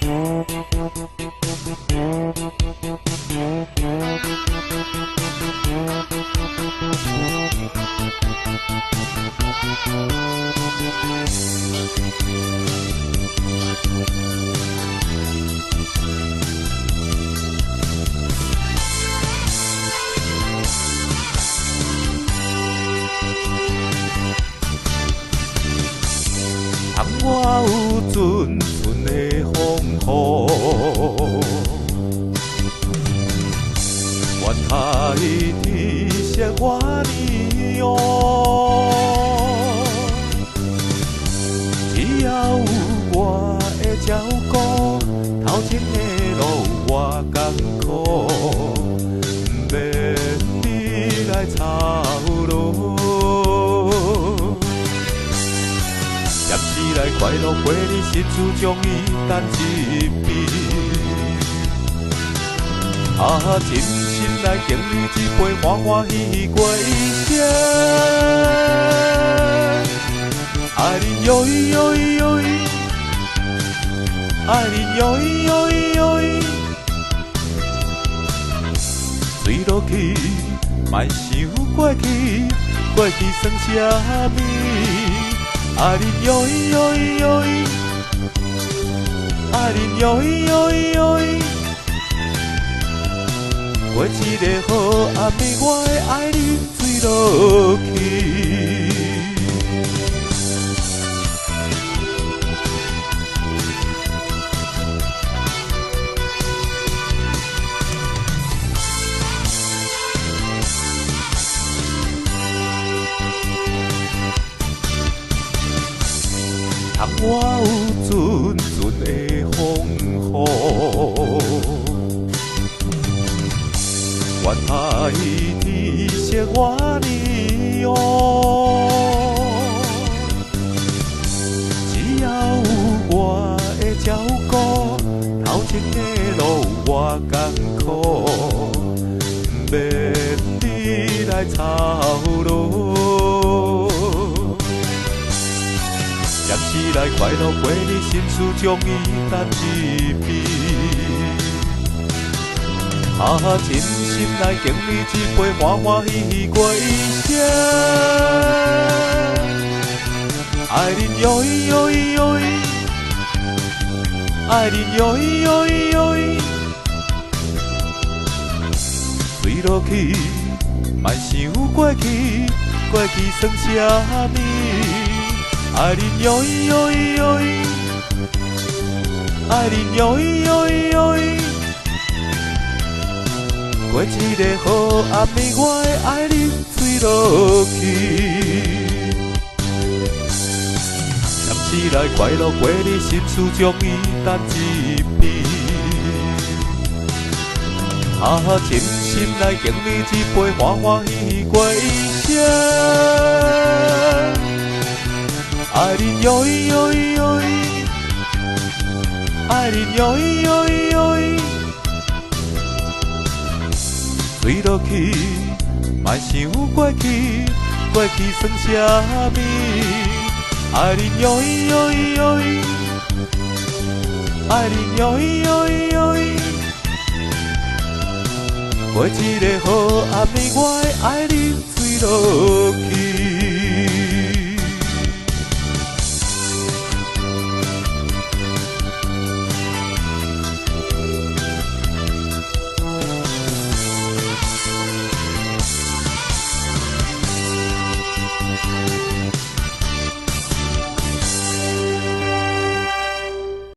窗外有阵阵的风雨，愿海天色我年哟，只要有我的照顾，头前的路我艰苦，免你来操劳。暂时来快乐过你，心事将伊等一边。真心来敬你一杯，欢欢喜喜过一生。爱你哟咦哟咦哟咦，爱你哟咦哟咦哟咦，水落去，莫想过去，过去算啥物？爱你哟咦哟咦哟咦，爱你哟咦哟咦哟咦，过一个好暗暝，我会爱你醉落去。窗外有阵阵的风雨，愿海天色我年哟，只要有我的照顾，头前的路我艰苦，免你来操劳。暂时来快乐过你，心事将伊等一边。真心来敬你一杯，欢欢喜喜过一生。爱你哟咦哟咦哟咦，爱你哟咦哟咦哟咦，水落去，莫想过去，过去算啥物？爱你哟咦哟咦哟咦，爱你哟咦哟咦哟咦，过一个好暗暝，我会爱你醉落去。暂时来快乐过你，心事将伊等一边。真心来敬你一杯，欢欢喜喜过一生。爱你哟咦哟咦哟咦，爱你哟咦哟咦哟咦，水落去，莫想过去，过去算啥物？爱你哟咦哟咦哟咦，爱你哟咦哟咦哟咦，过一个好暗暝，我会爱你醉落去。